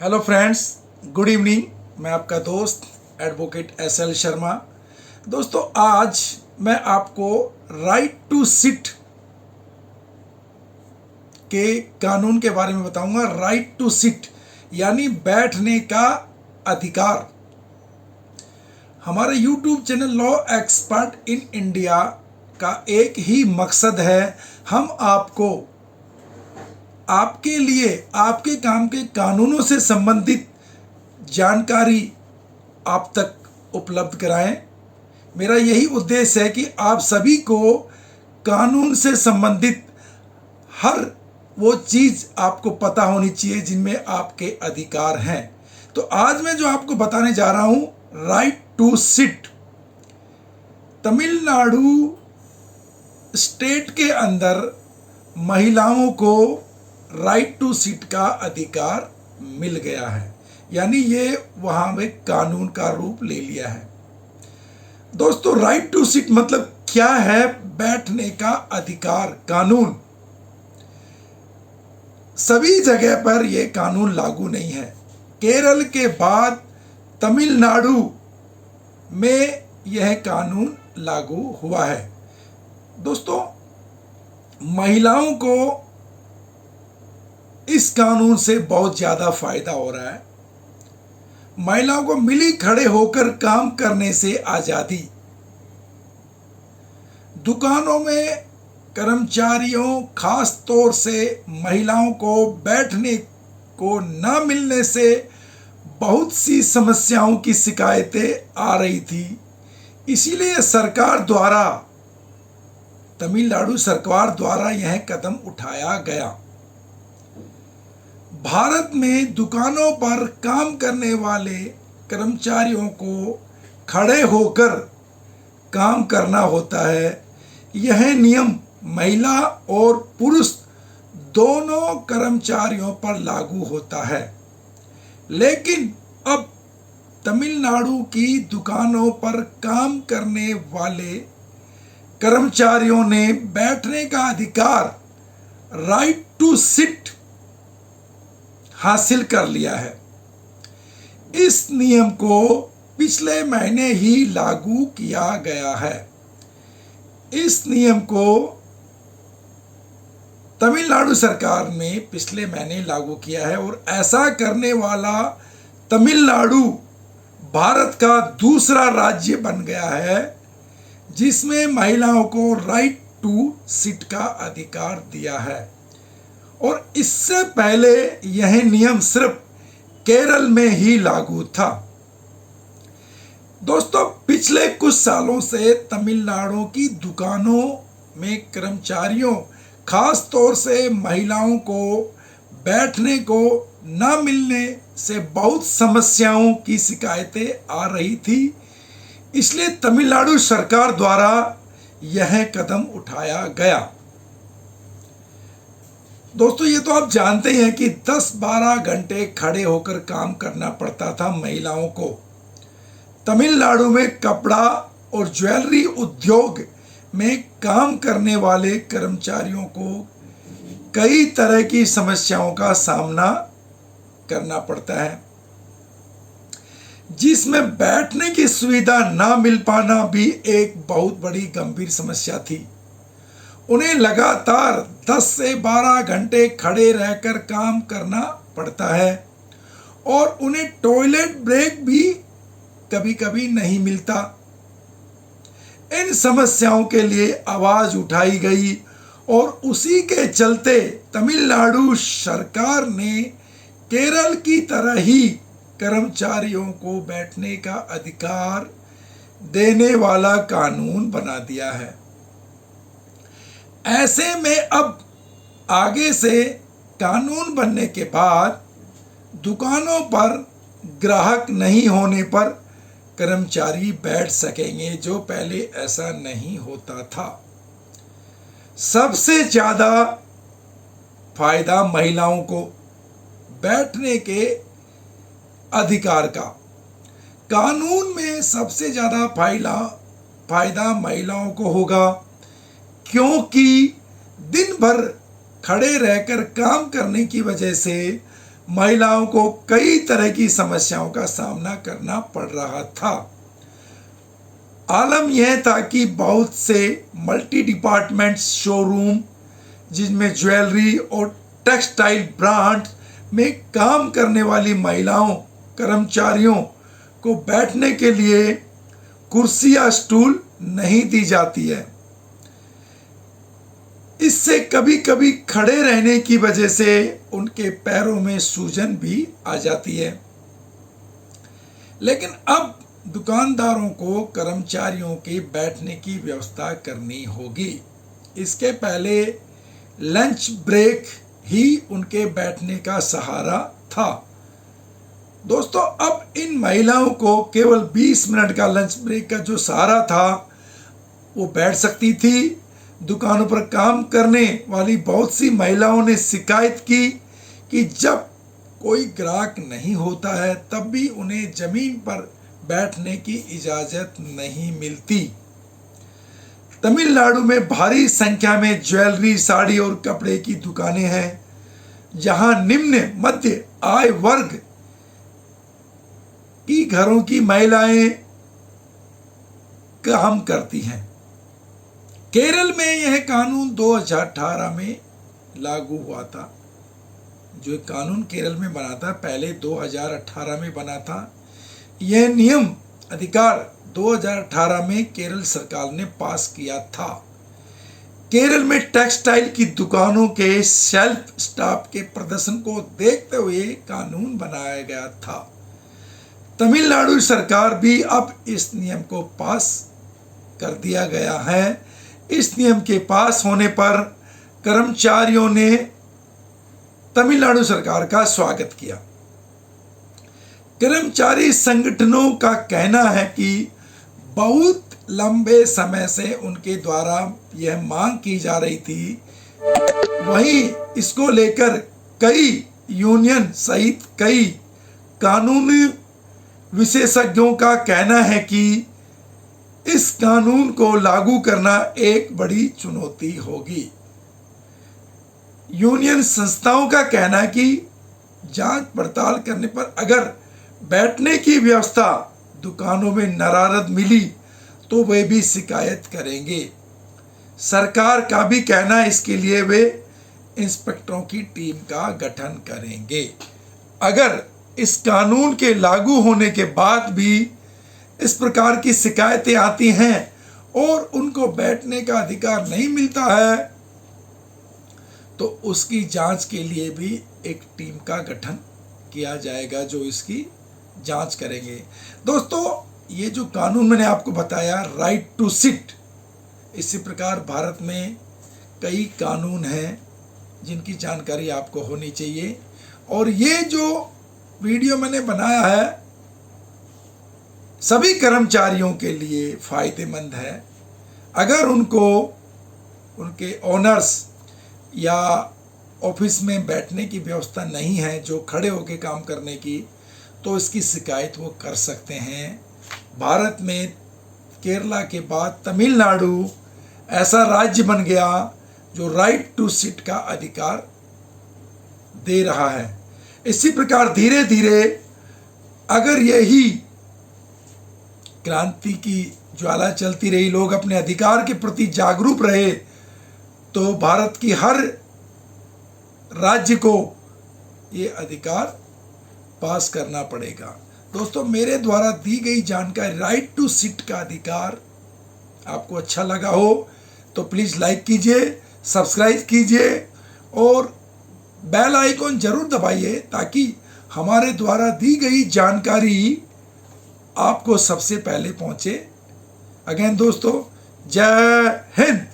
Hello friends, good evening. मैं आपका दोस्त एडवोकेट एस.एल. शर्मा। दोस्तों, आज मैं आपको राइट टू सिट के कानून के बारे में बताऊंगा। राइट टू सिट यानी बैठने का अधिकार। हमारे YouTube channel law expert in India का एक ही मकसद है, हम आपको आपके लिए आपके काम के कानूनों से संबंधित जानकारी आप तक उपलब्ध कराएं। मेरा यही उद्देश्य है कि आप सभी को कानून से संबंधित हर वो चीज़ आपको पता होनी चाहिए जिनमें आपके अधिकार हैं। तो आज मैं जो आपको बताने जा रहा हूं, right to sit. Tamil Nadu state के अंदर महिलाओं को राइट टू सिट का अधिकार मिल गया है, यानी ये वहां में कानून का रूप ले लिया है। दोस्तों, राइट टू सिट मतलब क्या है? बैठने का अधिकार। कानून सभी जगह पर यह कानून लागू नहीं है। केरल के बाद तमिलनाडु में यह कानून लागू हुआ है। दोस्तों, महिलाओं को इस कानून से बहुत ज्यादा फायदा हो रहा है। महिलाओं को मिली खड़े होकर काम करने से आजादी। दुकानों में कर्मचारियों, खास तौर से महिलाओं को बैठने को न मिलने से बहुत सी समस्याओं की शिकायतें आ रही थी। इसीलिए सरकार द्वारा, तमिलनाडु सरकार द्वारा यह कदम उठाया गया। भारत में दुकानों पर काम करने वाले कर्मचारियों को खड़े होकर काम करना होता है। यह नियम महिला और पुरुष दोनों कर्मचारियों पर लागू होता है, लेकिन अब तमिलनाडु की दुकानों पर काम करने वाले कर्मचारियों ने बैठने का अधिकार, राइट टू सिट, हासिल कर लिया है। इस नियम को पिछले महीने ही लागू किया गया है। इस नियम को तमिलनाडु सरकार ने पिछले महीने लागू किया है और ऐसा करने वाला तमिलनाडु भारत का दूसरा राज्य बन गया है जिसमें महिलाओं को राइट टू सिट का अधिकार दिया है। और इससे पहले यह नियम सिर्फ केरल में ही लागू था। दोस्तों, पिछले कुछ सालों से तमिलनाडु की दुकानों में कर्मचारियों, खास तौर से महिलाओं को बैठने को न मिलने से बहुत समस्याओं की शिकायतें आ रही थी। इसलिए तमिलनाडु सरकार द्वारा यह कदम उठाया गया। दोस्तों, ये तो आप जानते हैं कि 10-12 घंटे खड़े होकर काम करना पड़ता था महिलाओं को। तमिलनाडु में कपड़ा और ज्वेलरी उद्योग में काम करने वाले कर्मचारियों को कई तरह की समस्याओं का सामना करना पड़ता है, जिसमें बैठने की सुविधा ना मिल पाना भी एक बहुत बड़ी गंभीर समस्या थी। उन्हें लगातार 10 से 12 घंटे खड़े रहकर काम करना पड़ता है और उन्हें टॉयलेट ब्रेक भी कभी कभी नहीं मिलता। इन समस्याओं के लिए आवाज उठाई गई और उसी के चलते तमिलनाडु सरकार ने केरल की तरह ही कर्मचारियों को बैठने का अधिकार देने वाला कानून बना दिया है। ऐसे में अब आगे से कानून बनने के बाद दुकानों पर ग्राहक नहीं होने पर कर्मचारी बैठ सकेंगे, जो पहले ऐसा नहीं होता था। सबसे ज्यादा फायदा महिलाओं को बैठने के अधिकार का। कानून में सबसे ज्यादा फायदा महिलाओं को होगा, क्योंकि दिन भर खड़े रहकर काम करने की वजह से महिलाओं को कई तरह की समस्याओं का सामना करना पड़ रहा था। आलम यह था कि बहुत से मल्टी डिपार्टमेंट शोरूम, जिनमें ज्वेलरी और टेक्सटाइल ब्रांड में काम करने वाली महिलाओं कर्मचारियों को बैठने के लिए कुर्सी या स्टूल नहीं दी जाती है। इससे कभी कभी खड़े रहने की वजह से उनके पैरों में सूजन भी आ जाती है। लेकिन अब दुकानदारों को कर्मचारियों के बैठने की व्यवस्था करनी होगी। इसके पहले लंच ब्रेक ही उनके बैठने का सहारा था। दोस्तों, अब इन महिलाओं को केवल 20 मिनट का लंच ब्रेक का जो सहारा था वो बैठ सकती थी। दुकानों पर काम करने वाली बहुत सी महिलाओं ने शिकायत की कि जब कोई ग्राहक नहीं होता है तब भी उन्हें जमीन पर बैठने की इजाजत नहीं मिलती। तमिलनाडु में भारी संख्या में ज्वेलरी, साड़ी और कपड़े की दुकानें हैं, जहां निम्न मध्य आय वर्ग की घरों की महिलाएं काम करती हैं। केरल में यह कानून 2018 में लागू हुआ था। जो कानून केरल में बना था पहले 2018 में बना था। यह नियम अधिकार 2018 में केरल सरकार ने पास किया था। केरल में टेक्सटाइल की दुकानों के सेल्फ स्टाफ के प्रदर्शन को देखते हुए कानून बनाया गया था। तमिलनाडु सरकार भी अब इस नियम को पास कर दिया गया है। इस नियम के पास होने पर कर्मचारियों ने तमिलनाडु सरकार का स्वागत किया। कर्मचारी संगठनों का कहना है कि बहुत लंबे समय से उनके द्वारा यह मांग की जा रही थी। वहीं इसको लेकर कई यूनियन सहित कई कानूनी विशेषज्ञों का कहना है कि इस कानून को लागू करना एक बड़ी चुनौती होगी। यूनियन संस्थाओं का कहना है कि जांच पड़ताल करने पर अगर बैठने की व्यवस्था दुकानों में नदारद मिली तो वे भी शिकायत करेंगे। सरकार का भी कहना है इसके लिए वे इंस्पेक्टरों की टीम का गठन करेंगे। अगर इस कानून के लागू होने के बाद भी इस प्रकार की शिकायतें आती हैं और उनको बैठने का अधिकार नहीं मिलता है तो उसकी जांच के लिए भी एक टीम का गठन किया जाएगा जो इसकी जांच करेंगे। दोस्तों, ये जो कानून मैंने आपको बताया राइट टू सिट, इसी प्रकार भारत में कई कानून हैं जिनकी जानकारी आपको होनी चाहिए। और ये जो वीडियो मैंने बनाया है सभी कर्मचारियों के लिए फायदेमंद है। अगर उनको उनके ओनर्स या ऑफिस में बैठने की व्यवस्था नहीं है जो खड़े होकर काम करने की, तो इसकी शिकायत वो कर सकते हैं। भारत में केरला के बाद तमिलनाडु ऐसा राज्य बन गया जो राइट टू सिट का अधिकार दे रहा है। इसी प्रकार धीरे धीरे अगर यही क्रांति की ज्वाला चलती रही, लोग अपने अधिकार के प्रति जागरूक रहे, तो भारत की हर राज्य को ये अधिकार पास करना पड़ेगा। दोस्तों, मेरे द्वारा दी गई जानकारी राइट टू सिट का अधिकार आपको अच्छा लगा हो तो प्लीज़ लाइक कीजिए, सब्सक्राइब कीजिए और बेल आइकॉन जरूर दबाइए ताकि हमारे द्वारा दी गई जानकारी आपको सबसे पहले पहुंचे। अगेन दोस्तों, जय हिंद।